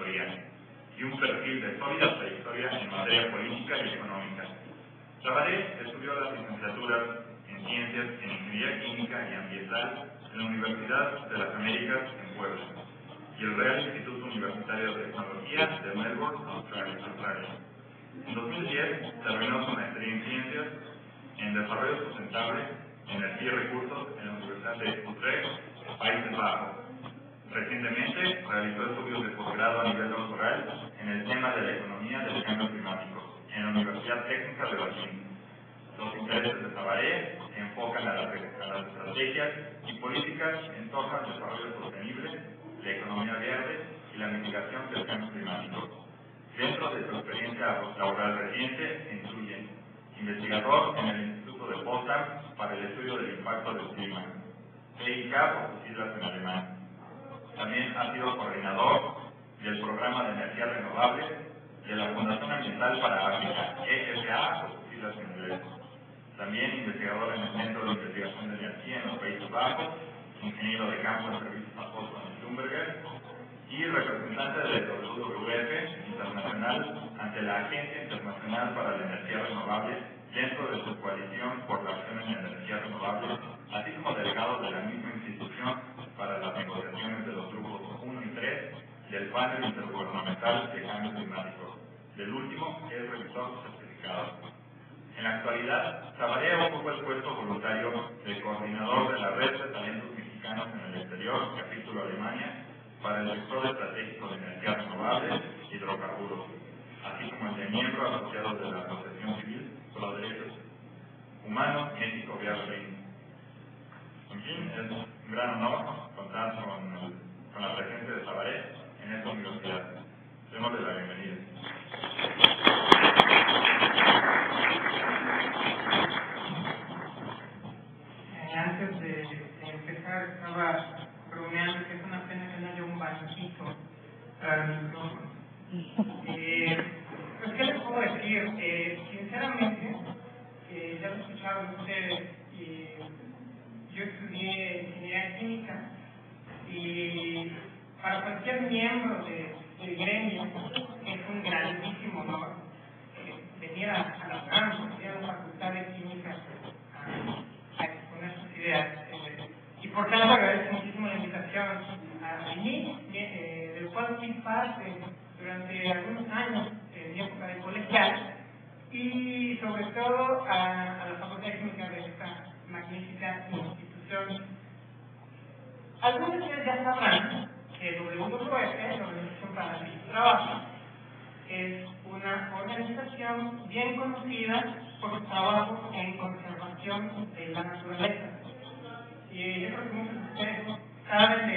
auditoría y un perfil de sólida trayectoria en materia política y económica. Tabaré estudió las licenciaturas en Ciencias en Ingeniería Química y Ambiental en la Universidad de las Américas en Puebla y el Real Instituto Universitario de Tecnología de Melbourne, Australia. En 2010 terminó su maestría en Ciencias en Desarrollo Sustentable, Energía y Recursos en la Universidad de Utrecht, Países Bajos. Recientemente realizó estudios de posgrado a nivel doctoral en el tema de la economía del cambio climático en la Universidad Técnica de Berlín. Los intereses de Tabaré se enfocan a las estrategias y políticas en torno al desarrollo sostenible, la economía verde y la mitigación del cambio climático. Dentro de su experiencia laboral reciente, incluye investigador en el Instituto de Potsdam para el estudio del impacto del clima, EIK por sus siglas en alemán. También ha sido coordinador del Programa de Energías Renovables de la Fundación Ambiental para África, EFA por sus siglas en inglés. También investigador en el Centro de Investigación de Energía en los Países Bajos, ingeniero de campo en servicios a Boston y Schlumberger, y representante de WWF Internacional ante la Agencia Internacional para la Energía Renovable dentro de su coalición por la acción en energías renovables, así como delegado de la misma institución para las negociaciones de los grupos 1 y 3 del panel intergubernamental de cambio climático. Del último es revisor certificado. En la actualidad, Tabaré ocupa el puesto voluntario de coordinador de la Red de Talentos Mexicanos en el Exterior, capítulo Alemania, para el sector estratégico de energías renovables y hidrocarburos, así como el de miembro asociado de la Asociación Civil por los Derechos Humanos México vía Berlín. En fin, es un gran honor contar con la presencia de Tabaré en esta universidad. Démosle la bienvenida. Antes de empezar, estaba bromeando que es una pena que no haya un banquito para el micrófono. Pues, ¿qué les puedo decir? Sinceramente, ya lo escucharon ustedes, yo estudié Ingeniería Química y para cualquier miembro del gremio es un grandísimo honor venir a la UNAM, venir a la Facultad de Química a exponer sus ideas. Y por tanto agradezco muchísimo la invitación a mí, del cual fui parte durante algunos años en mi época de colegial, y sobre todo a la Facultad de Química de esta magnífica institución. Algunos de ustedes ya sabrán que WWF, la Organización para el Trabajo, es una organización bien conocida por su trabajo en conservación de la naturaleza. Y yo creo que muchos de ustedes saben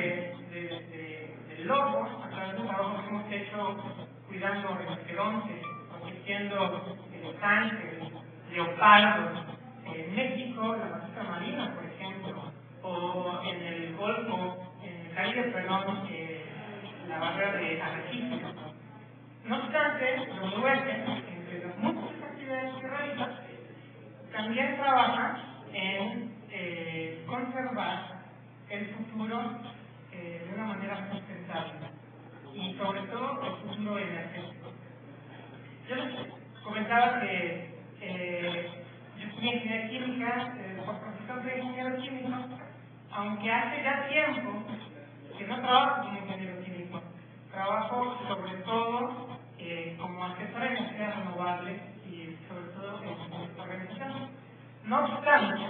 del lobo a través del trabajo que hemos hecho cuidando rinocerontes, protegiendo elefantes, leopardos. En México, la vaquita marina, por ejemplo, o en el Golfo, en el Caribe, perdón, la barrera de arrecifes. No obstante, WWF, entre las muchas actividades que realiza, también trabaja en conservar el futuro de una manera sustentable y sobre todo el futuro energético. Yo les comentaba que yo estudié ingeniería química, por profesión de ingeniero químico, aunque hace ya tiempo que no trabajo como ingeniero químico, trabajo sobre todo como asesor en energías renovables y sobre todo en esta organización. No obstante,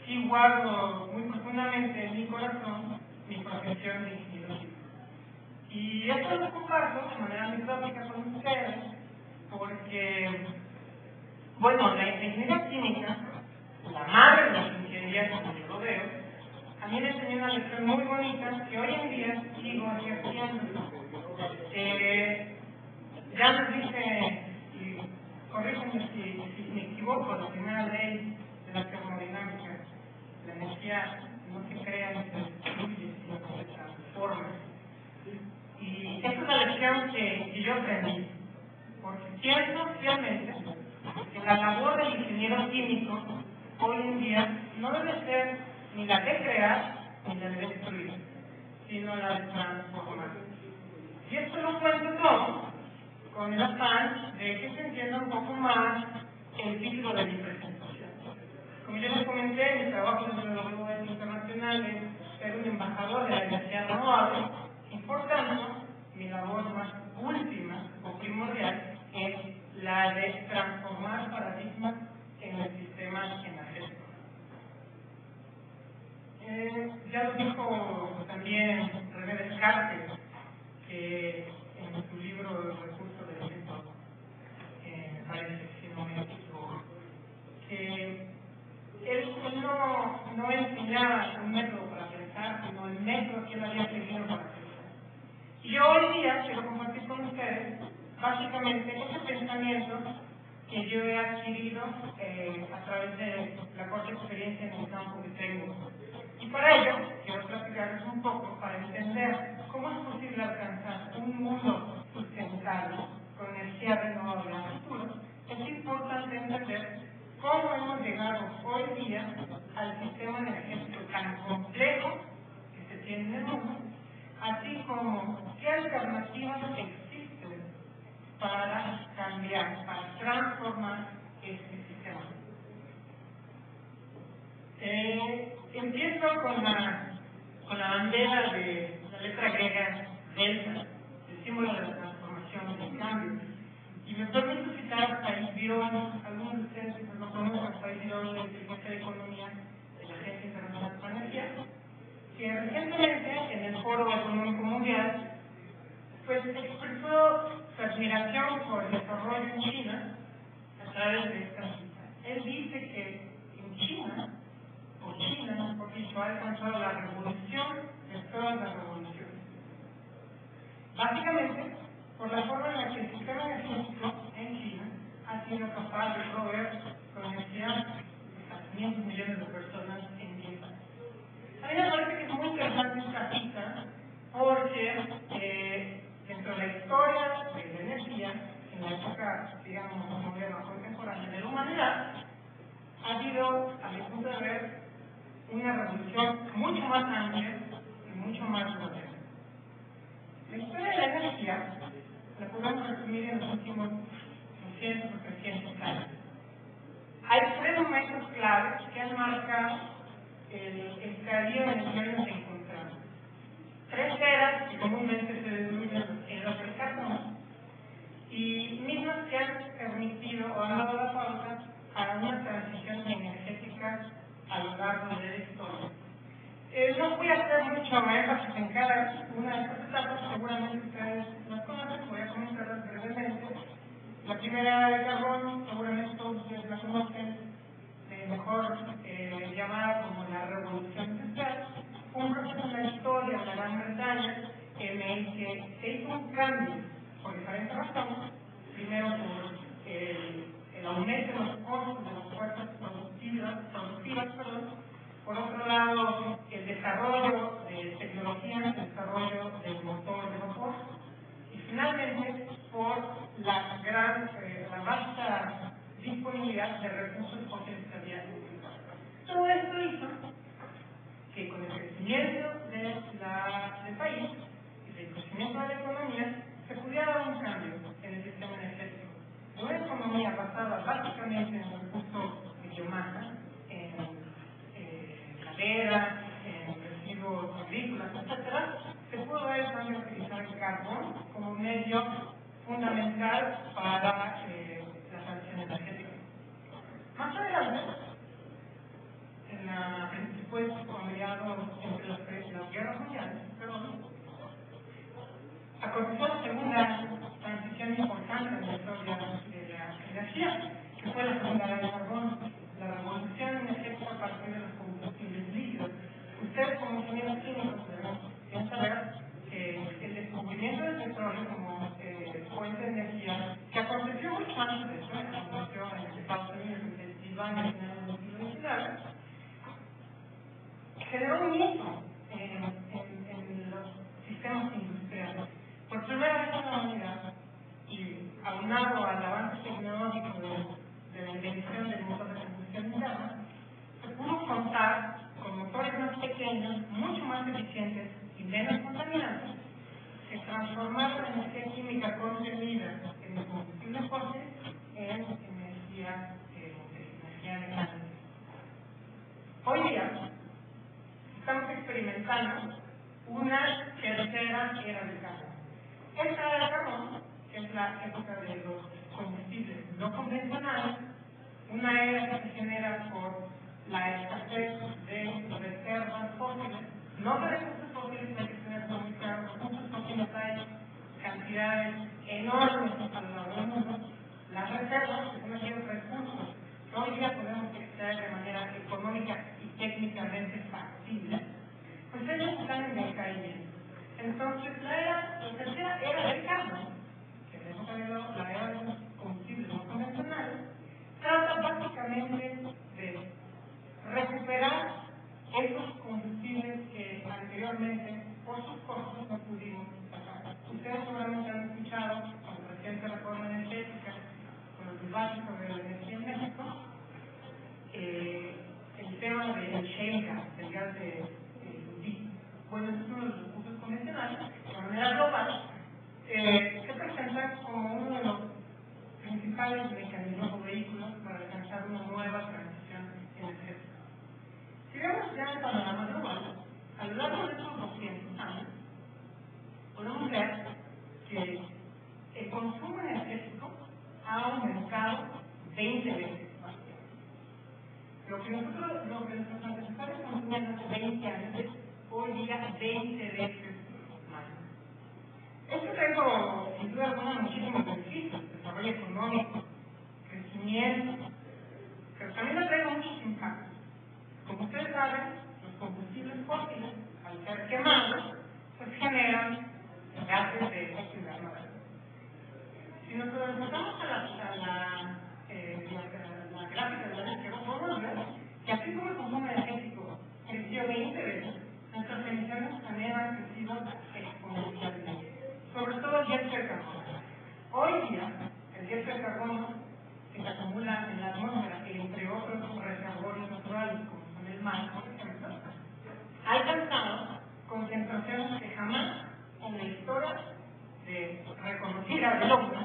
sí guardo muy profundamente en mi corazón mi profesión de ingeniero químico. Y esto lo comparto de manera anecdótica con ustedes porque, bueno, la ingeniería química, la madre de las ingenierías como yo lo veo, a mí me enseñó una lección muy bonita que hoy en día sigo ejerciendo. Ya nos dice, y corríjanme si me equivoco, la primera ley de la termodinámica: la energía no se crea ni se destruye, sino que se transforma. Y esta es la lección que yo aprendí, porque pienso fielmente que la labor del ingeniero químico hoy en día no debe ser ni la de crear ni la de destruir, sino la de transformar. Y esto lo lo cuento todo con el afán de que se entienda un poco más el título de mi presentación. Como yo les comenté, mi trabajo en el WWF internacional es ser un embajador de la energía renovable y por tanto mi labor más última o primordial es la de transformar paradigmas en el sistema energético. Ya lo dijo también René Descartes, que en su libro El recurso del efecto, parece, si no me equivoco, que él no enseñaba un método para pensar, sino el método que él había seguido para pensar. Y yo hoy día quiero compartir con ustedes básicamente ese pensamiento que yo he adquirido a través de la corta experiencia en el campo que tengo. Y para ello quiero platicarles un poco para entender cómo es posible alcanzar un mundo sustentable con energía renovable a futuro. Es importante entender cómo hemos llegado hoy día al sistema energético tan complejo que se tiene en el mundo, así como qué alternativas existen para cambiar, para transformar este sistema. Empiezo con la bandera de la letra griega delta, el símbolo de la transformación, del cambio. Y me permito citar a País Virón, algunos de ustedes quizás lo conocen, País Virón es el jefe de economía de la Agencia Internacional de Energía, que recientemente en el Foro Económico Mundial pues expresó su admiración por el desarrollo en China a través de esta cita. Él dice que en China, o China, mejor dicho, ha alcanzado la revolución de todas las revoluciones. Básicamente, por la forma en la que el sistema energético en China ha sido capaz de proveer con energía a 500 millones de personas en 10 años. A mí me parece que es muy interesante esta cita porque dentro de la historia de la energía, en la época, digamos, moderna o contemporánea de la humanidad, ha habido, a mi punto de ver, una revolución mucho más amplia y mucho más duradera. La historia de la energía la podemos resumir en los últimos 200 o 300 años. Hay tres momentos claves que han marcado el estadio en el que hoy nos encontramos. Tres eras que comúnmente se denominan eras del carbono y mismas que han permitido o han dado la pauta a una transición energética a lo largo de la historia. No voy a hacer mucho énfasis en cada una de estas etapas, seguramente ustedes las conocen, voy a comentarlas brevemente. La primera era de carbono, seguramente todos ustedes la conocen, mejor llamada como la Revolución Industrial, un proceso en la historia de la Gran Bretaña en el que se hizo un cambio por diferentes razones. Primero por el aumento de los costos de las fuerzas productivas, por otro lado el desarrollo de tecnologías, el desarrollo del motor de vapor y finalmente por la vasta disponibilidad de recursos fósiles que había en el mercado. Todo esto hizo que con el crecimiento del país y del crecimiento de la economía se pudiera dar un cambio en el sistema energético. De una economía basada básicamente en el recurso de biomasa, en madera, en residuos agrícolas, etc., se pudo dar el cambio de utilizar el carbón como medio fundamental para la transición energética. Más adelante, después, entre las guerras mundiales, aconteció la segunda transición importante en la historia de la energía, que fue la segunda era del carbono, la revolución energética a partir de los combustibles líquidos. Ustedes como ingenieros químicos deben saber que el descubrimiento del petróleo como fuente de energía, que aconteció mucho antes de eso, aconteció en Estados Unidos en Pensilvania en el siglo XIX, generó un hito en los sistemas industriales. Por primera vez en la humanidad, y aunado al avance tecnológico de la invención del motor de combustión interna, se pudo contar con motores más pequeños, mucho más eficientes y menos contaminantes, que transformaron la energía la época de los combustibles no convencionales, una era que se genera por la escasez de reservas fósiles, no de recursos fósiles, hay que tener muy claro, recursos fósiles hay cantidades enormes alrededor del mundo, las reservas, que son aquellos recursos que hoy día podemos extraer de manera económica y técnicamente factible, pues ellos están en decaimiento. Entonces, la tercera era del carbón, que en época de la era de los combustibles no convencionales, trata básicamente de recuperar esos combustibles que anteriormente, por sus costos, no pudimos sacar. Ustedes seguramente han escuchado, con la reciente reforma energética, con el debate sobre la energía en México, el tema del shale gas, del gas de diésel. Bueno, es uno de los recursos convencionales, de manera global, se presenta como uno de los principales mecanismos o vehículos para alcanzar una nueva transición energética. Si vemos ya el panorama global, a lo largo de estos 200 años, podemos ver que el consumo energético ha aumentado 20 veces más. Lo que nuestros antecesores consumían hace 20 años, hoy día 20 veces más. Esto trae, sin duda alguna, muchísimos beneficios: desarrollo económico, crecimiento, pero también trae muchos impactos. Como ustedes saben, los combustibles fósiles, al ser quemados, pues generan gases de efecto invernadero. Si nos remontamos a la gráfica de la izquierda, podemos ver que así como el consumo energético creció 20 veces, nuestras emisiones también han crecido exponencialmente, sobre todo el dióxido de carbono. Hoy día, el dióxido de carbono que se acumula en la atmósfera, entre otros reservorios naturales, como son el mar, por ejemplo, ha alcanzado concentraciones que jamás en la historia reconocida del hombre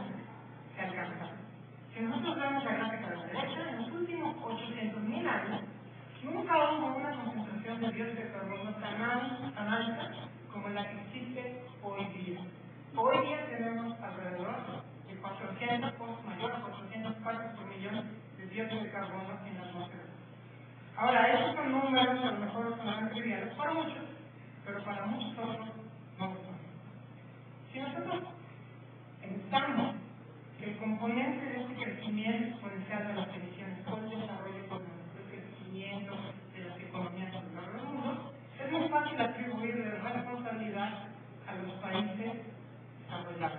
se alcanzaron. Si nosotros vemos la gráfica de la derecha, en los últimos 800.000 años, nunca hubo una concentración de dióxido de carbono tan alta como la que existe hoy día. Hoy día tenemos alrededor de 400, mayor a 400 partes por millón de dióxido de carbono en la atmósfera. Ahora, esos son números que a lo mejor son triviales para muchos, pero para muchos otros no lo son. Si nosotros pensamos que el componente de este crecimiento exponencial de las emisiones fue el desarrollo económico, el crecimiento de las economías alrededor del mundo, es muy fácil atribuirle responsabilidad a los países desarrollados.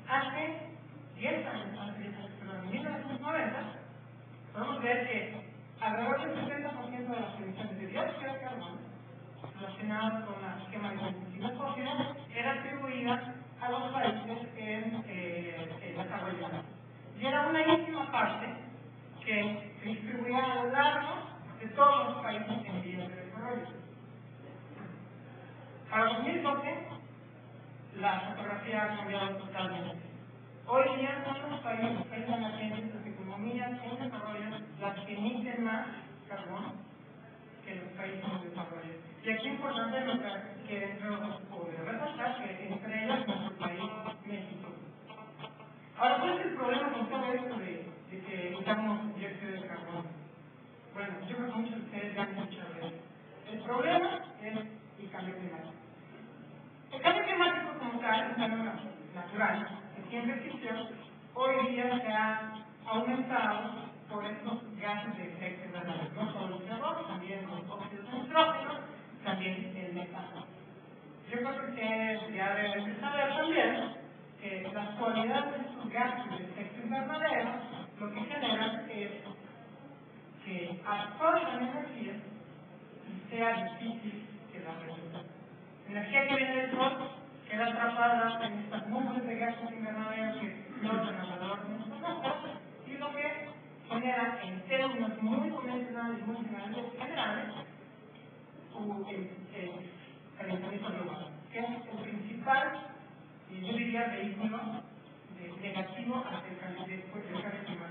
Hace 10 años, en 1990, podemos ver que alrededor del 70% de las emisiones de dióxido de carbono relacionadas con la quema de combustibles fósiles era atribuida a los países en desarrollados. Y era una ínfima parte que se distribuía a lo largo de todos los países en vías de desarrollo. Para 2012, la fotografía ha cambiado totalmente. Hoy día son los países emergentes, las economías en desarrollo, las que emiten más carbono que los países en desarrollo. Y aquí es importante notar que resaltar que entre ellas nuestro país, México. Ahora, ¿cuál es el problema con todo esto de que emitamos dióxido de carbono? Bueno, yo creo que muchos de ustedes ya han escuchado eso. El problema es el cambio climático. El cambio climático como tal es un fenómeno natural que siempre existió. Hoy día se ha aumentado por estos gases de efecto invernadero, no solo el CO2, también los óxidos de nitrógeno, también el metano. Yo creo que ustedes ya deben de saber también que las cualidades de estos gases de efecto invernadero lo que generan es que absorban energía y sea difícil que la reduzcan. Energía que viene del sol queda atrapada en estas nubes de gases invernaderos que flotan alrededor de nuestros ojos, y lo que genera, en términos muy convencionales, muy generales, el calentamiento global, que es el principal, yo diría, vehículo negativo hacia el cambio climático.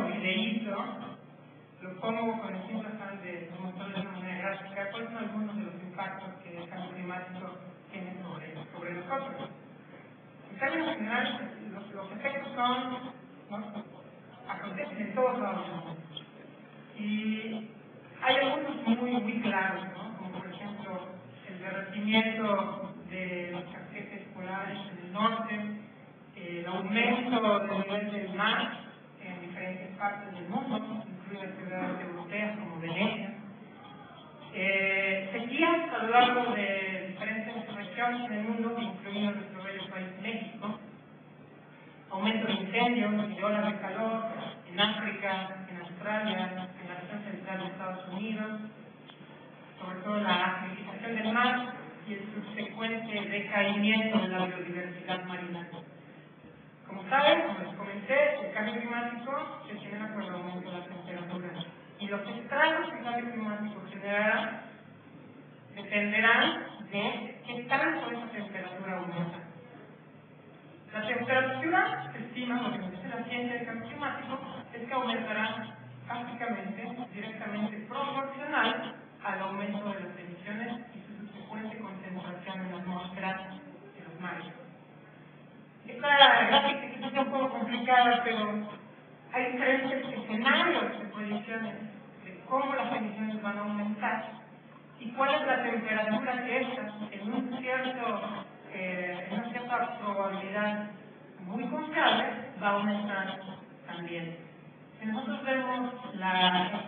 estudio y de hizo, lo pongo con el simple afán de mostrarles de una manera gráfica cuáles son algunos de los impactos que el cambio climático tiene sobre nosotros. En términos generales, los efectos son, ¿no?, acontecen en todos lados del mundo. Y hay algunos muy claros, ¿no?, como por ejemplo el derretimiento de los casquetes polares en el norte, el aumento del nivel del mar en diferentes partes del mundo, incluidas ciudades europeas como Venecia, sequías a lo largo de diferentes regiones del mundo, incluido nuestro bello país México, aumento de incendios y de olas de calor en África, en Australia, en la región central de Estados Unidos, sobre todo la acidificación del mar y el subsecuente decaimiento de la biodiversidad marina. Como saben, como les comenté, el cambio climático se genera por el aumento de la temperatura. Y los estragos que el cambio climático generará dependerán de qué tanto esa temperatura aumenta. La temperatura se estima, lo que nos dice la ciencia del cambio climático, es que aumentará básicamente, directamente proporcional al aumento de las emisiones y su subsecuente concentración en la atmósfera de los mares. Esta gráfica quizás es un poco complicada, pero hay diferentes escenarios de proyecciones de cómo las emisiones van a aumentar y cuál es la temperatura que estas, en una cierta probabilidad muy confiable, va a aumentar también. Si nosotros vemos la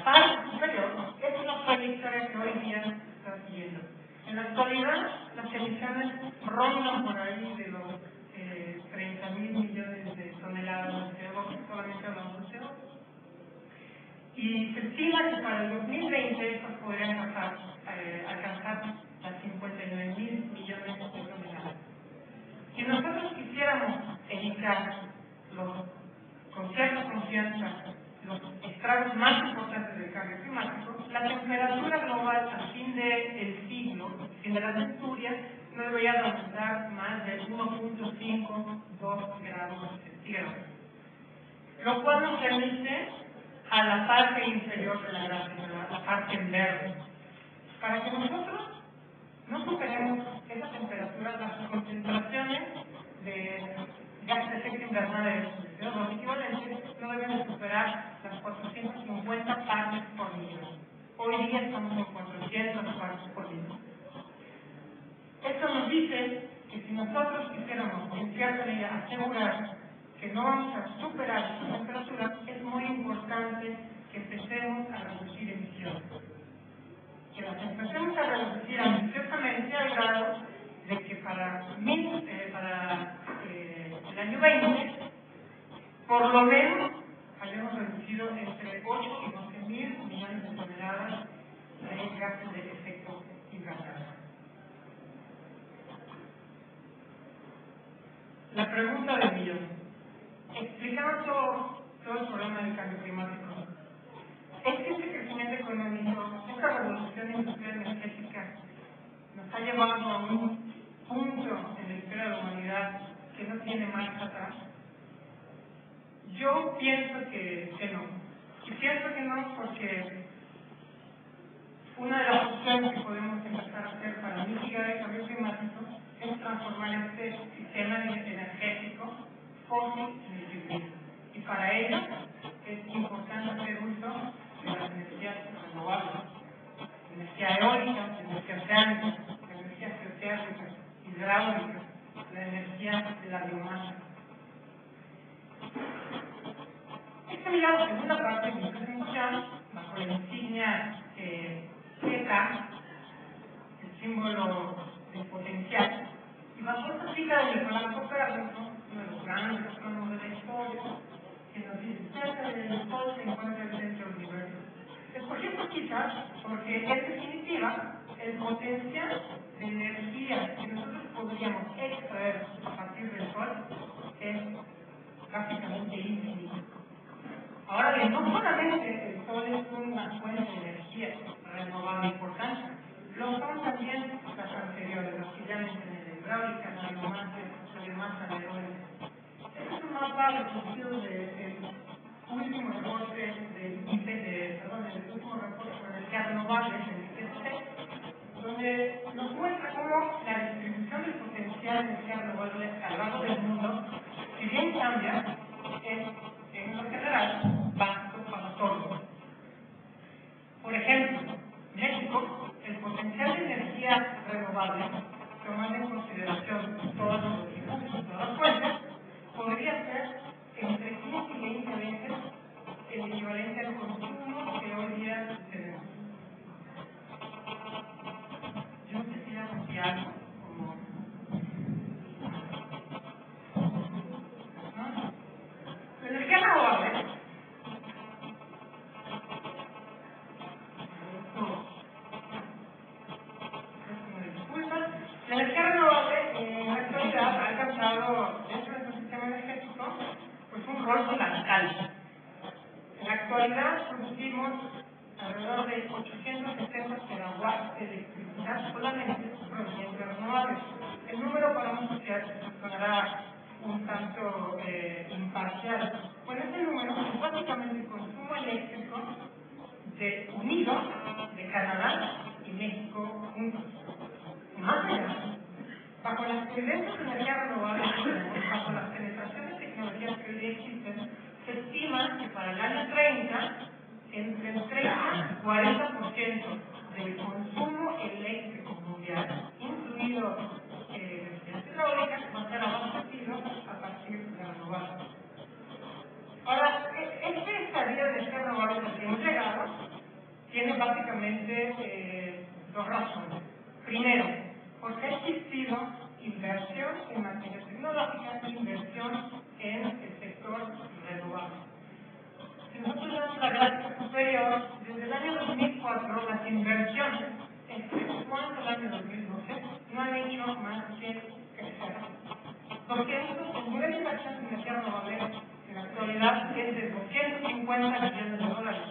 parte superior, esta es la trayectoria que hoy día está siguiendo. En la actualidad, las emisiones rondan por ahí de los 30.000 millones de toneladas de CO2, solamente hablamos de CO2. Y se estima que para el 2020 estos podrían alcanzar las 59.000 millones de toneladas. Si nosotros quisiéramos evitar con cierta confianza los estragos más importantes del cambio climático, la temperatura global al fin del siglo, fin de la centuria, no debería aumentar más de 1.52 grados centígrados, lo cual nos permite a la parte inferior de la gráfica, la parte en verde. Para que nosotros no superemos esa temperatura, las concentraciones de gases de efecto invernadero, los equivalentes, no deben superar las 450 partes por millón. Hoy día estamos en 400 partes por millón. Esto nos dice que si nosotros quisiéramos, en cierta medida, asegurar que no vamos a superar esta temperatura, es muy importante que empecemos a reducir emisiones. Que las empecemos a reducir ambiciosamente al grado de que para el año 20, por lo menos, hayamos reducido entre 8 y 12.000 millones de toneladas de gases de efecto invernadero. La pregunta del millón. Explicando todo el problema del cambio climático, es que este crecimiento económico, esta revolución industrial energética, nos ha llevado a un punto en la historia de la humanidad que no tiene marcha atrás. Yo pienso que no. Y pienso que no porque una de las opciones que podemos empezar a hacer para mitigar el cambio climático es transformar este sistema energético fósil en el híbrido. Y para ello es importante hacer uso de las energías renovables, energía eólica, energía oceánica, energía geotérmica, hidráulica, la energía de la biomasa. Esta es la segunda parte de mi presentación, bajo la insignia Z, el símbolo del potencial, y bajo esta cita de Nicolás Copérnico, uno de los grandes astrónomos de la historia, que nos dice: cerca del Sol se encuentra el centro del universo. Escogí esta cita porque, en definitiva, el potencial de energía que nosotros podríamos extraer a partir del Sol es básicamente infinito. Ahora bien, no solamente el Sol es una fuente de energía renovable importante, lo son también las anteriores, las que ya mencioné, la hidráulica, la biomasa, la eólica. Estos son más varios producidos del pulso energías renovables en el IPCC, donde nos muestra cómo la distribución del potencial de energías renovables a lo largo del mundo, si bien cambia, en lo general básico para todos. Por ejemplo, México, el potencial de energía renovable, tomando en consideración todos los recursos y todas las fuentes, podría ser entre 15 y 20 veces el equivalente al consumo que hoy día tenemos. Yo no sé si ya sentí algo, como... ¿no? La energía renovable, la energía renovable en la actualidad ha alcanzado dentro de nuestro sistema energético pues un rol fundamental. En la actualidad producimos alrededor de 870 terawatts de electricidad solamente provenientes de renovables. El número para un social sonará un tanto imparcial. Bueno, este número es básicamente el consumo eléctrico de Unidos, de Canadá y México juntos. Más allá, bajo las tendencias de energía renovable, bajo las penetraciones de tecnologías que hoy día existen, se estima que para el año 30, entre el 30 y 40% del consumo eléctrico mundial, incluido energías hidráulicas, va a ser abastecido a partir de renovables. Ahora, este estadio de energía renovable al que hemos llegado tiene básicamente dos razones. Primero, porque ha existido inversión en materias tecnológicas e inversión en el sector renovable. Si nosotros vemos la gráfica superior, desde el año 2004 las inversiones, exceptuando el año 2012, no han hecho más que crecer. Porque el nivel de inversión en energía renovable en la actualidad es de 250 millones de dólares,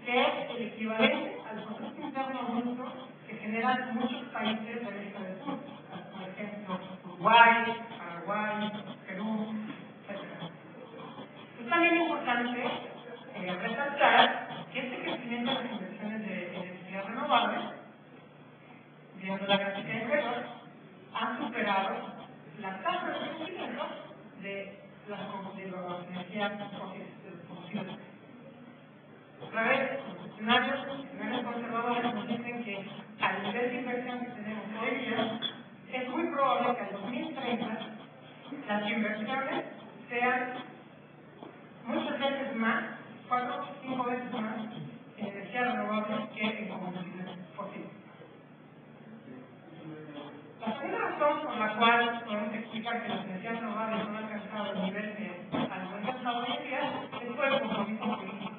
que es el equivalente al Producto Interno Bruto que generan muchos países de América del Sur, por ejemplo, Uruguay, Paraguay, Perú, etc. Es también importante resaltar que este crecimiento de las inversiones de energía renovable, viendo la gráfica inferior, ha superado la tasa de crecimiento de las energías fósiles. Otra vez, los escenarios conservadores nos dicen que al nivel de inversión que tenemos hoy día, es muy probable que al 2030 las inversiones sean muchas veces más, 4 o 5 veces más en energía renovable que en combustibles fósiles. La segunda razón por la cual podemos explicar que las energías renovables no han alcanzado el nivel que han alcanzado hoy en día es por el compromiso político.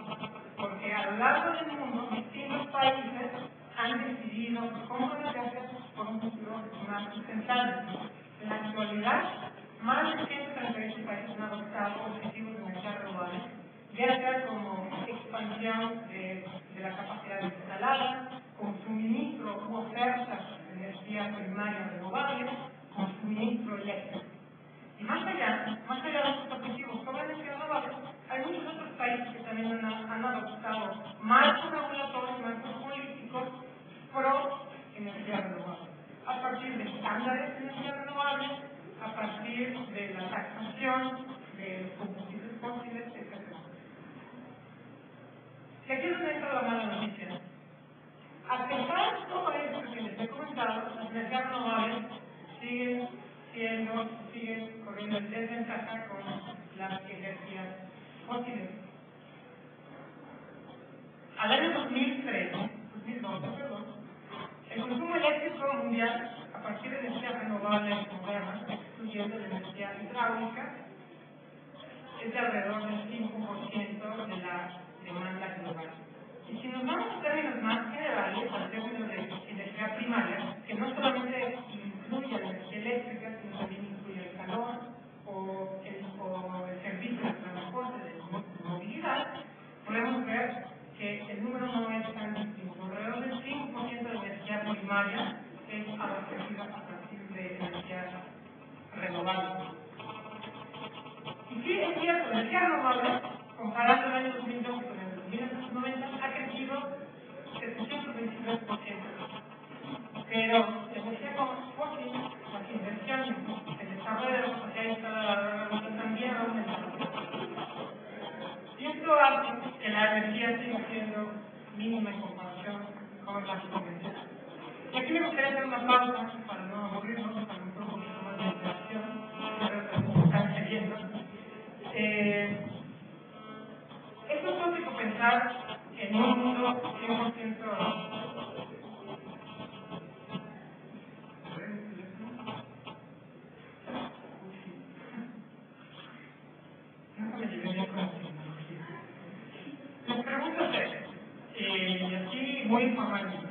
Porque a lo largo del mundo, distintos países han decidido comprometerse por un futuro más sustentable. En la actualidad, más de 138 países han adoptado objetivos de energía renovable, ya sea como expansión de la capacidad instalada, con suministro u oferta de energía primaria renovable, con suministro eléctrico. Y más allá de estos objetivos sobre energía renovable, hay muchos otros países que también han adoptado marcos regulatorios, marcos políticos pro energía renovable, a partir de estándares de energía renovable, a partir de la taxación de los combustibles fósiles, etc. Y aquí es donde entra la mala noticia. A pesar de todo esto que les he comentado, las energías renovables siguen corriendo en desventaja con las energías fósiles. Al año 2012, el consumo eléctrico mundial a partir de energías renovables modernas, excluyendo la energía hidráulica, es de alrededor del 5% de la demanda global. Y si nos vamos a términos más generales, al término de energía primaria, que no solamente incluye la energía eléctrica, sino también incluye el calor o el servicio de transporte de movilidad, podemos ver que el número no es tan distinto. Alrededor del 5% de energía primaria es abastecida a partir de energía renovable. Y sí, es cierto, la energía renovable, comparando el año 2012 con el 1990, ha crecido 700% Pero, les decía como fósil, las inversiones, el desarrollo de la sociedad instalada a la revolución también ha aumentado. Y esto hace que la energía siga siendo mínima en comparación con las convencionales. Y aquí me gustaría hacer una pausa para no aburrirnos, para un poquito más de interacción, pero que están cediendo. Es utópico pensar en un mundo 100%. Les pregunto a ustedes, y aquí muy informalmente,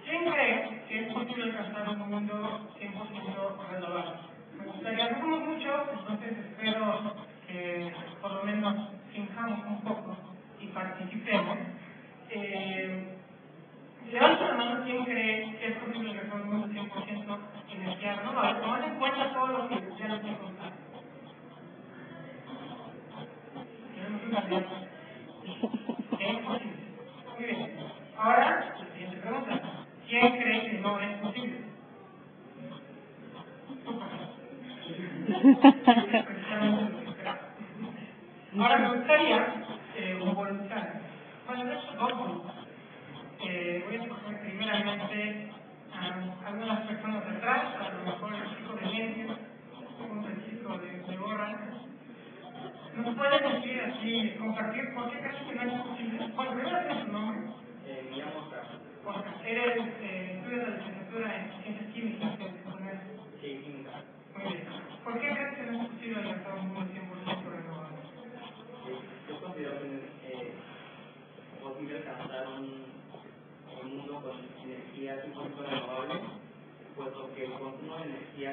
¿quién cree que es posible alcanzar un mundo 100% renovable? Me gustaría, no somos muchos, entonces espero que por lo menos finjamos un poco y participemos. Levanta la mano quien cree que es posible alcanzar un mundo 100% energía renovable, tomando en cuenta todo lo que ya les he contado. Tenemos un candidato. Es posible. Muy bien. Ahora, la siguiente pregunta. ¿Quién cree que no es posible? Ahora me gustaría un voluntario. Bueno, de hecho, dos voluntarios. Voy a escoger primeramente a algunas personas de atrás, a lo mejor el chico de medio, el chico de gorra. ¿Nos pueden decir así, compartir por qué crees que no es posible? Bueno, primero tienes tu nombre. Me llamo Oscar. Oscar, eres estudias la licenciatura en Ciencias Químicas, ¿no es? Sí, química. Muy bien. ¿Por qué crees que no es posible alcanzar un mundo 100% renovable? Yo considero que es posible alcanzar un mundo con energía 100% renovable, puesto que el consumo de energía,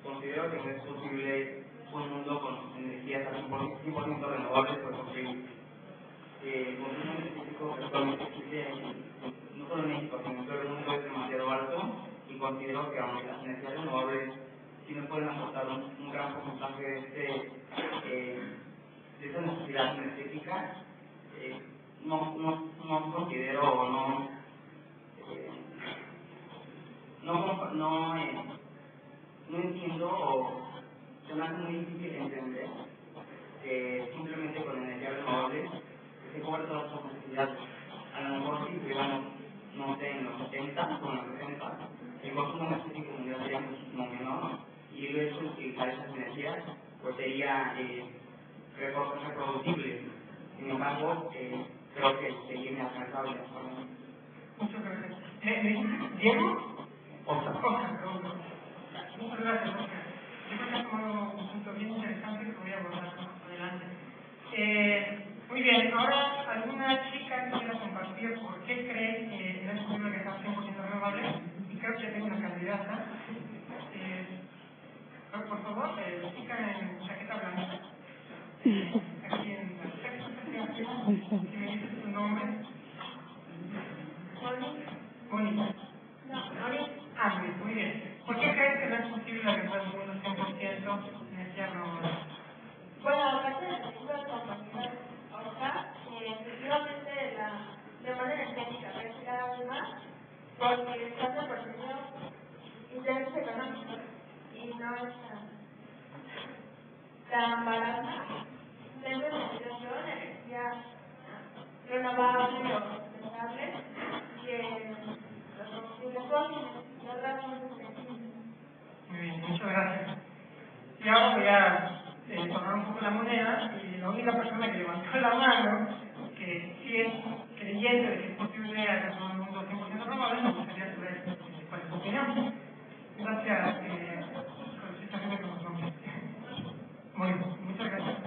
considero que no es posible un mundo con energías 100% renovables, puesto que el consumo energético que actualmente existe no solo en México, sino en todo el mundo es demasiado alto, y considero que aunque las energías renovables sí nos pueden aportar un gran porcentaje de esa necesidad energética, no considero o no entiendo, o se me hace muy difícil entender que simplemente con energías renovables se cubren todas sus necesidades. A lo mejor si estuviéramos, no sé, en los 70 o en los 60, el consumo energético mundial sería muchísimo menor, y el hecho de utilizar esas energías pues sería reproducible. Sin embargo, creo que sería inalcanzable actualmente. Muchas gracias. ¿Diego? Oscar. Muchas gracias, Oscar. Yo creo que has tomado un punto bien interesante que voy a abordar más adelante. Muy bien, ahora alguna chica que quiera compartir por qué cree que no es posible que sea 100% renovable, y creo que ya tengo una candidata. Por favor, la chica en chaqueta blanca, aquí en la sexta, si me dices tu nombre. Mónica. Muy bien. ¿Por qué crees que no es posible alcanzar un mundo 100% energía renovable? Bueno, aparte de lo que dijo el compañero Oscar, efectivamente la demanda energética crece cada vez más porque están repartiendo intereses económicos y no es tan barata. Entonces necesito energía renovable o sustentable que los combustibles fósiles y otras fuentes de energía. Muy bien, muchas gracias. Y ahora voy a tornar un poco la moneda, y la única persona que levantó la mano, que sí es creyente de que es posible alcanzar un mundo 100% renovable, me gustaría saber cuál es su opinión. Gracias, felicitaciones con los nombres. Muy bien, muchas gracias.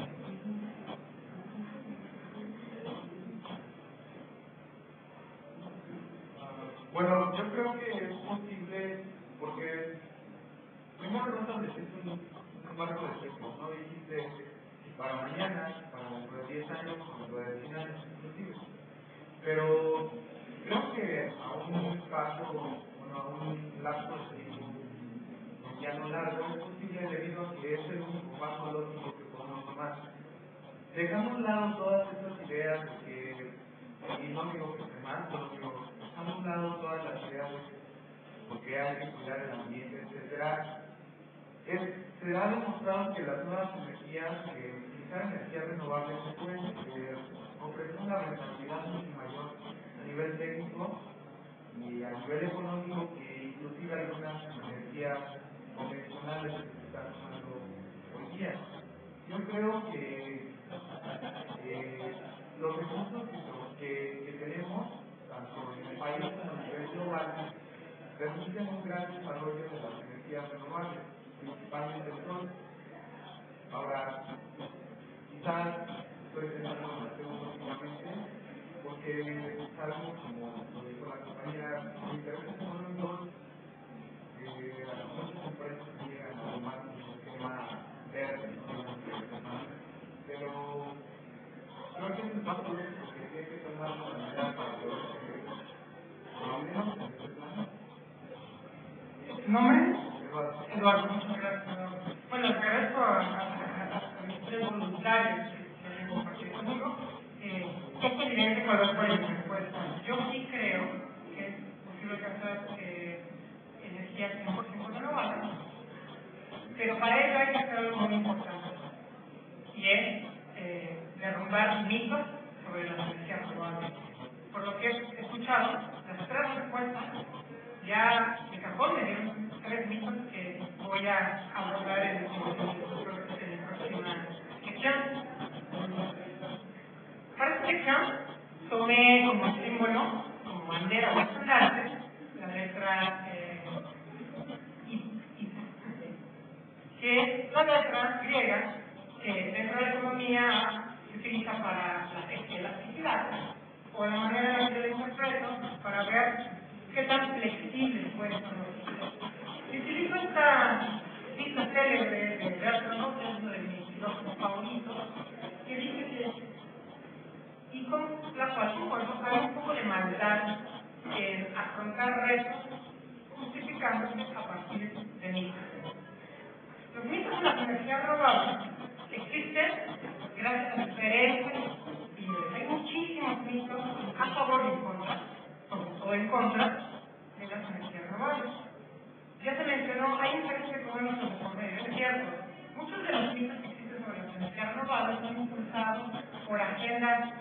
Bueno, yo creo que es posible porque primero no estableciste un marco de tiempo, no dijiste si para mañana, para dentro de 10 años o dentro de 100 años inclusive. Pero creo que a un paso, bueno, a un lapso de tiempo mediano largo es posible debido a que es el único paso lógico que podemos tomar. Dejando a un lado todas estas ideas de que vivimos cuando dejamos a un lado todas las ideas porque hay que cuidar el ambiente, etcétera, se ha demostrado que las nuevas energías, utilizar energías renovables, pueden ofrecer una rentabilidad mucho mayor a nivel técnico y a nivel económico que inclusive algunas energías convencionales que se están usando hoy día. Yo creo que los recursos que tenemos, tanto en el país como a nivel global, permiten un gran desarrollo de las energías renovables, principalmente el sol. Ahora, quizás estoy pensando en hacerlo últimamente, porque sabemos, como lo dijo la compañera, los intereses económicos, muchas empresas llegan a tomar un esquema verde, pero creo que es el paso lógico que tiene que tomar la humanidad para poder seguir, por lo menos en este plan. ¿Tu nombre? Eduardo. Eduardo, muchas gracias. Bueno, agradezco a mis tres voluntarios que han compartido conmigo. Es evidente cuál fue mi respuesta. Yo sí creo que es posible alcanzar energías 100% renovables, pero para ello hay que hacer algo muy importante, y es derrumbar mitos sobre las energías renovables. Por lo que he escuchado, las tres respuestas ya de cajón me dieron tres mitos que voy a abordar en la próxima sección. Para esta sección tomé como símbolo, como bandera o estandarte, la letra I, que es la letra griega que dentro de la economía se utiliza para la elasticidad, o la manera en la que yo lo interpreto para ver qué tan flexible puede ser los ciclos. Y utilizo esta cita célebre de Bertrand, que es uno de mis filósofos favoritos, que dice que, y con la cual concuerdo, hay un poco de maldad en afrontar retos justificándose a partir de mitos. Los mitos de las energías renovables existen gracias a diferentes líderes. Hay muchísimos mitos a favor y en contra, o en contra de las energías renovables. Ya se mencionó, hay intereses económicos de por medio, es cierto. Muchos de los mitos que existen sobre las energías renovables son impulsados por agendas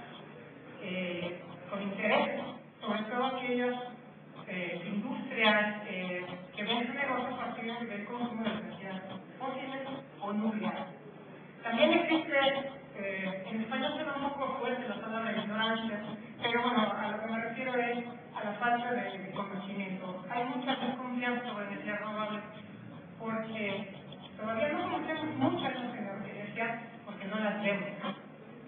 con interés, sobre todo aquellas industrias que ven su negocio a partir del consumo de energías fósiles o nucleares. También existe, en español se da un poco fuerte la palabra ignorancia, pero bueno, a lo que me refiero es a la falta de conocimiento. Hay mucha desconfianza sobre energías renovables porque todavía no conocemos muchas de las energías porque no las vemos.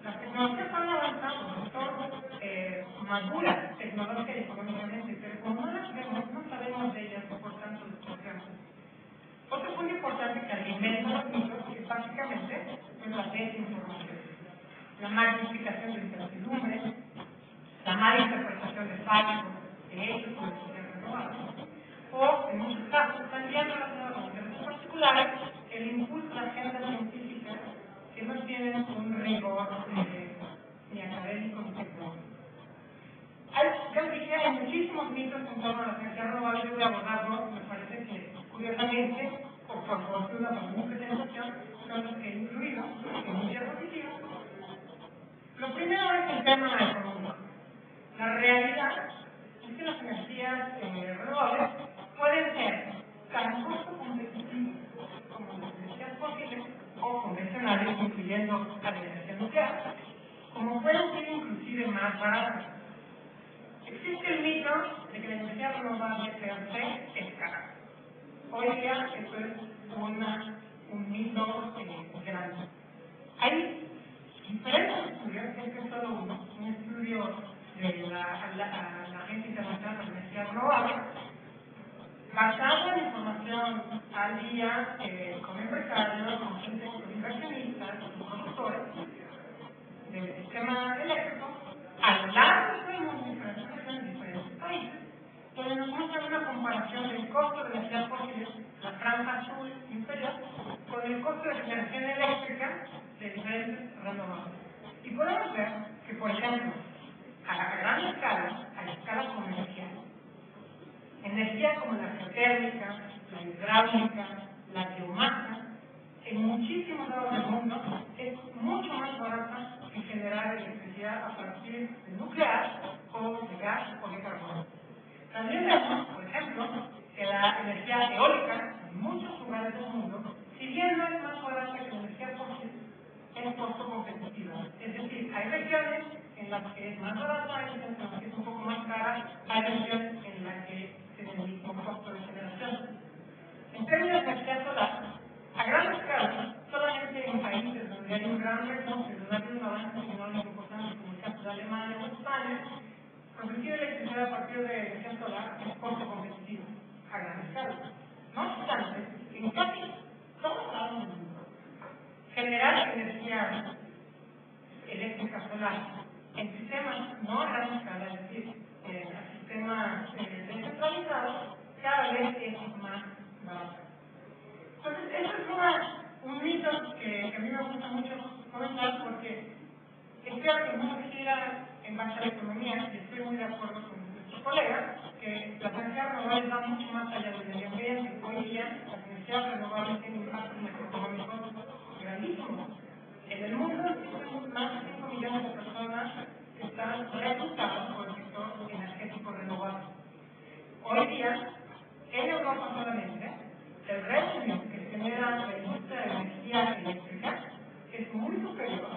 Las tecnologías están avanzando, son maduras tecnológica y económicamente, pero como no las vemos, no sabemos de ellas, por tanto desconfiamos. Otro punto importante que alimenta los mitos es básicamente la desinformación, la magnificación de incertidumbres, la mala interpretación de factos, de hechos o de energías renovables, o en muchos casos también relacionados con intereses particulares, el impulso de agendas científicas que no tienen un rigor ni académico ni tecnológico. Ya os dije, hay muchísimos mitos en torno a las energías renovables. Yo voy a abordarlos, me parece que curiosamente, o por fortuna para mi presentación, son los que he incluido en mi diapositiva. Lo primero es el tema económico. La realidad es que las energías renovables pueden ser tan costo competitivas como las energías fósiles o convencionales, incluyendo la energía nuclear, como pueden ser inclusive más baratas. Existe el mito de que la energía renovable per se es cara. Hoy día esto es un mito grande. Hay diferentes estudios, este es solo un estudio de la Agencia Internacional de Energía Renovable, basado en información al día con empresarios, con gente, con inversionistas, con productores del sistema eléctrico, a lo largo de todo el mundo, en diferentes países, donde nos muestran una comparación del costo de energías fósiles, la franja azul inferior, con el costo de generación eléctrica de diferentes renovables. Y podemos ver que, por ejemplo, a gran escala, a escala energía como la geotérmica, la hidráulica, la biomasa, en muchísimos lados del mundo es mucho más barata que generar electricidad a partir de nuclear o de gas o de carbón. También vemos, por ejemplo, que la energía eólica en muchos lugares del mundo, si bien no es más barata que la energía fósil, es costo competitiva. Es decir, hay regiones en las que es más barata, hay regiones en las que es un poco más cara, hay regiones en las que tiene el mismo costo de generación. En términos de energía solar, a gran escala, solamente en países donde hay un gran recurso, donde hay un avance tecnológico importante, como el caso de Alemania o España, producir electricidad a partir de energía solar es costo competitivo, a gran escala. No obstante, en casi todos lados del mundo, generar energía eléctrica solar en sistemas no a gran escala, es decir, en sistemas descentralizados, cada vez es más barato. Entonces, eso es un mito que a mí me gusta mucho comentar porque es claro que no se gira en base a la economía, y estoy muy de acuerdo con nuestros colegas, que las energías renovables van mucho más allá del medio ambiente. Hoy día, las energías renovables tienen impactos macroeconómicos grandísimos. En el mundo existen más de 5 millones de personas que están reclutadas por el sector energético renovable. Hoy día, en Europa solamente, el revenue que genera la industria de energía eléctrica es muy superior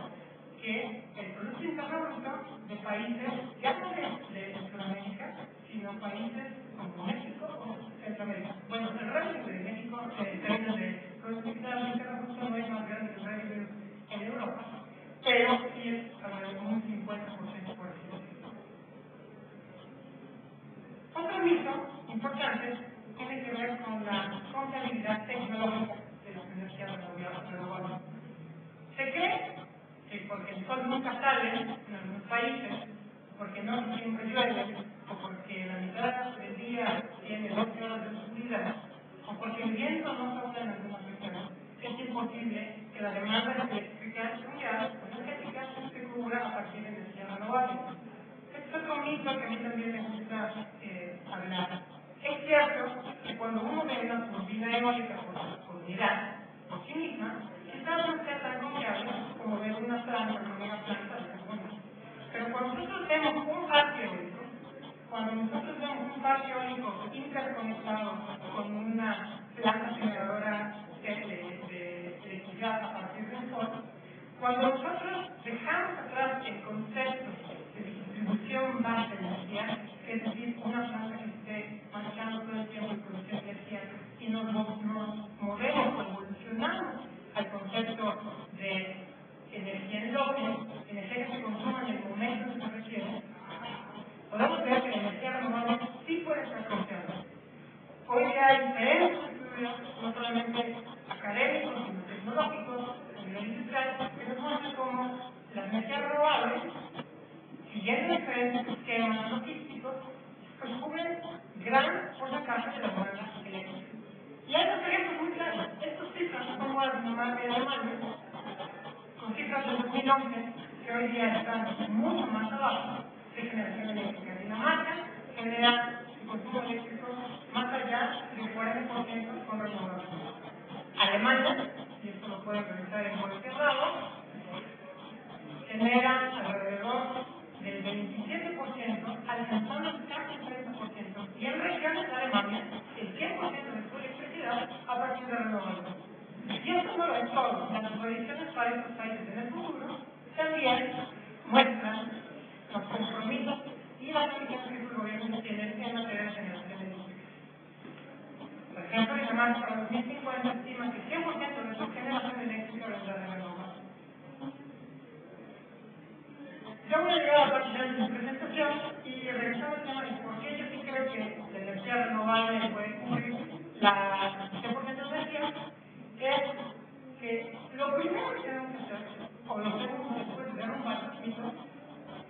que el Producto Interno Bruto de países, ya no de Sudamérica, sino países como México o Centroamérica. Bueno, el revenue de México, en términos de Producto Interno Bruto, no es más grande que el revenue en Europa, pero sí es alrededor de un 50% por ejemplo. Otro mito importante tiene que ver con la confiabilidad tecnológica de las energías renovables. Se cree que porque el sol nunca sale en algunos países, porque no siempre llueve, o porque la mitad del día tiene 12 horas de oscuridad, o porque el viento no sopla en algunas regiones, es imposible que la demanda eléctrica mundial o energética se cubra a partir de energía renovable. Este es otro mito que a mí también me gusta hablar. Es cierto que cuando uno ve una turbina eólica por unidad, por sí misma, quizás no sea tan confiable como ver una planta, una mega planta de carbón. Pero cuando nosotros vemos un parque eólico, cuando nosotros vemos un parque eólico interconectado con una planta generadora de electricidad a partir del sol, cuando nosotros dejamos atrás el concepto de distribución base de energía, es decir, una planta que esté marchando todo el tiempo y produciendo energía, y nos movemos o evolucionamos al concepto de energía en bloque, energía que se consuma en el momento que se requiere, podemos ver que la energía renovable sí puede ser confiable. Hoy hay diferentes estudios, no solamente académicos, sino tecnológicos, a nivel industrial, que nos muestran cómo las energías renovables, siguiendo diferentes esquemas logísticos, pues cubren gran porcentaje de la demanda eléctrica. Y hay dos ejemplos muy claros. Estas cifras son como las nomás de Alemania, con cifras del 2011, que hoy día están mucho más abajo de generación eléctrica. Dinamarca genera su consumo eléctrico más allá del 40% con renovables. Alemania, y esto lo pueden revisar en cualquier lado, genera alrededor del 27%, alcanzando casi el 30%, y en regiones de Alemania, el 100% de su electricidad a partir de renovables. Y esto no lo es todo. Las proyecciones para estos países en el futuro también muestran los compromisos y las ambiciones que sus gobiernos tienen en materia de generación eléctrica. Por ejemplo, Dinamarca para 2050 estima que 100% de su generación eléctrica vendrá de renovables. Yo voy a llegar a la parte final de mi presentación y regresando al tema de por qué yo sí creo que la energía renovable puede cubrir la 100% de energía, es que lo primero que tenemos que hacer, o lo segundo después de derrumbar los mitos,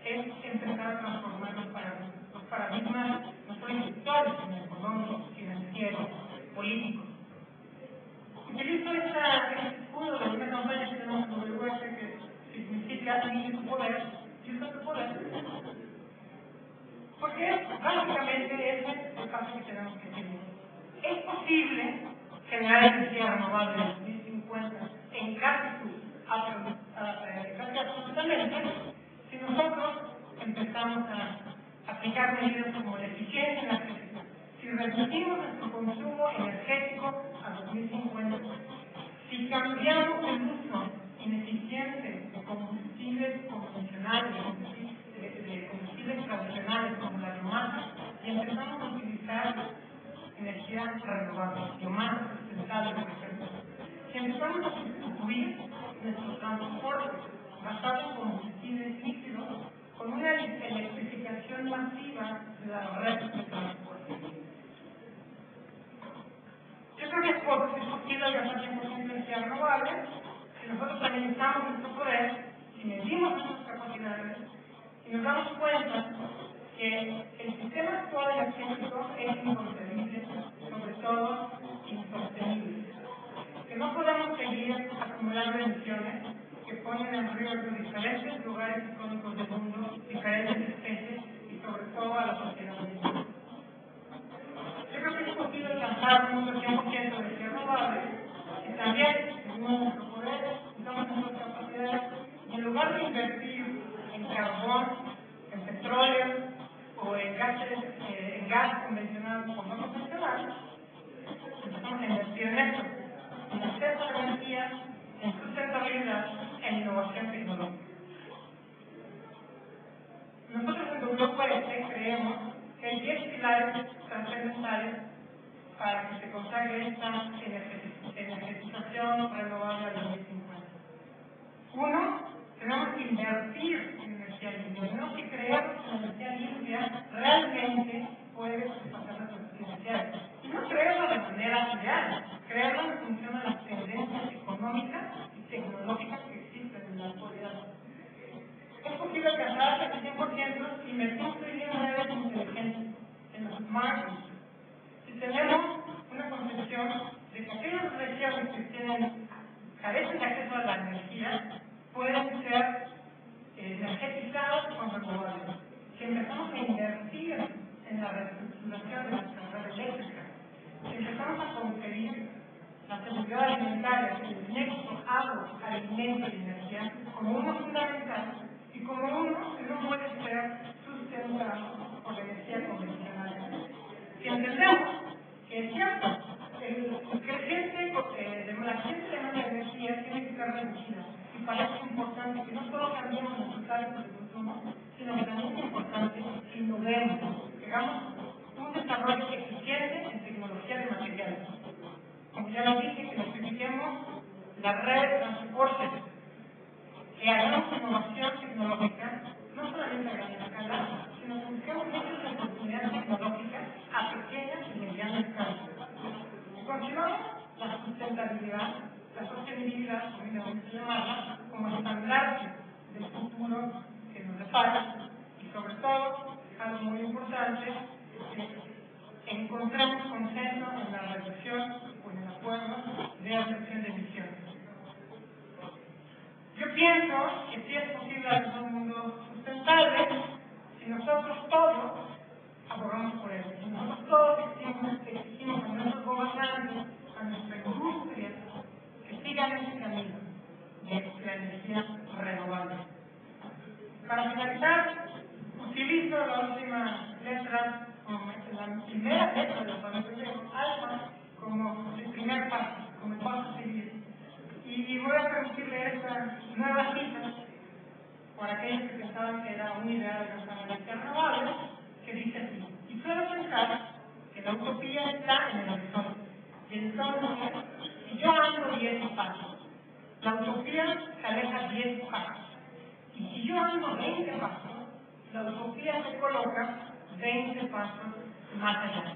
es empezar a transformar los paradigmas no solo industriales, sino económicos, financieros, políticos. Utilizo este escudo de una campaña que tenemos en WS que significa Unir tu poder, y usa tu poder, Porque básicamente ese es el paso que tenemos que seguir. Es posible generar energía renovable en 2050 en casi absolutamente si nosotros empezamos a aplicar medidas como la eficiencia energética, si reducimos nuestro consumo energético a 2050, si cambiamos el uso ineficiente de combustibles convencionales, de combustibles tradicionales como la biomasa, y empezamos a utilizar energía renovable, biomasa sustentable, por ejemplo. Si empezamos a sustituir nuestro transporte basado en combustibles líquidos con una electrificación masiva de la red de transporte. Yo creo que es posible alcanzar 100% energía renovable si nosotros analizamos nuestro poder, si medimos nuestras capacidades y nos damos cuenta que el sistema actual energético es inconcebible, sobre todo insostenible. Que no podemos seguir acumulando emisiones que ponen en riesgo diferentes lugares icónicos del mundo, diferentes especies y sobre todo a la sociedad misma. Yo creo que es posible alcanzar un 100% de energía renovable y también tenemos nuestro poder, usamos nuestras capacidades y en lugar de invertir en carbón, en petróleo o en gas convencional o no convencional, empezamos a invertir en esto, en acceso a la energía, en sustentabilidad, en innovación tecnológica. Nosotros en WPS creemos que hay 10 pilares trascendentales para que se consagre esta energetización renovable al 2050. Uno, tenemos que invertir en energía limpia. Tenemos que creer que la energía limpia realmente puede satisfacer nuestras necesidades. Y no creerlo de manera ideal, creerlo en función de las tendencias económicas y tecnológicas que existen en la actualidad. Es posible alcanzar el 100% si invertimos en redes inteligentes, en los smart grids. Si tenemos una concepción de que aquellas regiones que carecen de acceso a la energía pueden ser energetizadas con renovables. Si empezamos a invertir en la reestructuración de nuestra red eléctrica, si empezamos a conferir la seguridad alimentaria, el nexo agua, alimento y energía como uno fundamental y como uno que no puede ser sustentado por la energía convencional. Si entendemos que es cierto, la creciente demanda de energía tiene que ser reducida y para eso es importante que no solo cambiemos nuestros hábitos de consumo, sino que también es importante que innovemos, que hagamos un desarrollo eficiente en tecnología de materiales. Como ya lo dije, que electrifiquemos la red de transporte, que hagamos innovación tecnológica, no solamente a gran escala, sino que busquemos muchas oportunidades tecnológicas a pequeñas y medianas escalas. Continuamos la sustentabilidad, la sostenibilidad, como me gusta llamarla, como estandarte del futuro que nos depara y sobre todo, algo muy importante, encontremos consenso en la reducción o en el acuerdo de la reducción de emisiones. Yo pienso que sí es posible hacer un mundo sustentable si nosotros todos abogamos por eso, si nosotros todos exigimos a nuestros gobernantes, a nuestra industria, que sigan ese camino de la energía renovable. Para finalizar, utilizo la última letra, la primera letra del alfabeto alfa, como el primer paso, como el paso a seguir. Y voy a permitir leer esta nueva cita por aquellos que pensaban que era una idea de nuestra energía renovable, que dice así: y suelo pensar que la utopía está en el horizonte. Y entonces, si yo ando 10 pasos, la utopía se aleja 10 pasos. Y si yo ando 20 pasos, la utopía se coloca 20 pasos más allá.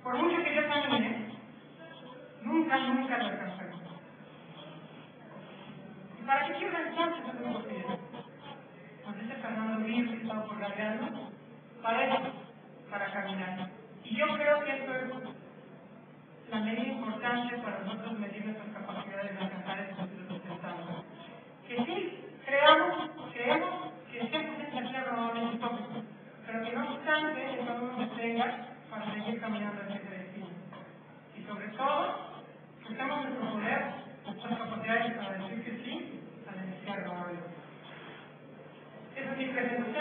Por mucho que yo camine, nunca lo alcanzaré. ¿Y para qué sirve entonces esa utopía? Nos dice Fernando Luis, citado por Galeano, para eso, para caminar. Y yo creo que esto es la medida importante para nosotros medir nuestras capacidades de alcanzar ese futuro sustentable. Que sí, creemos que 100% energía renovable es utópico, pero que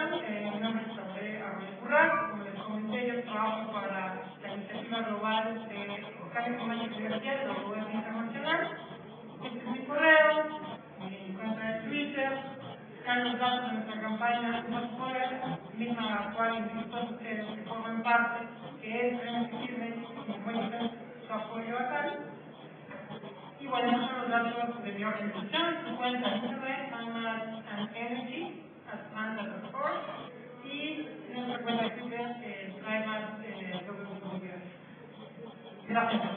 presentación. Mi nombre es Samuel Arroyo Curral. Como les comenté, yo trabajo para la iniciativa global de Orgánico Mágico de Energía de la Web Internacional. Este es mi correo, mi cuenta de Twitter, están los datos de nuestra campaña Más Poder, misma a la cual invito a ustedes que formen parte, que es Tenemos que firme y muestren su apoyo a tal. Y bueno, estos son los datos de mi organización, su cuenta de internet, @energy@panda.org, y nuestra cuenta de Twitter, Gracias.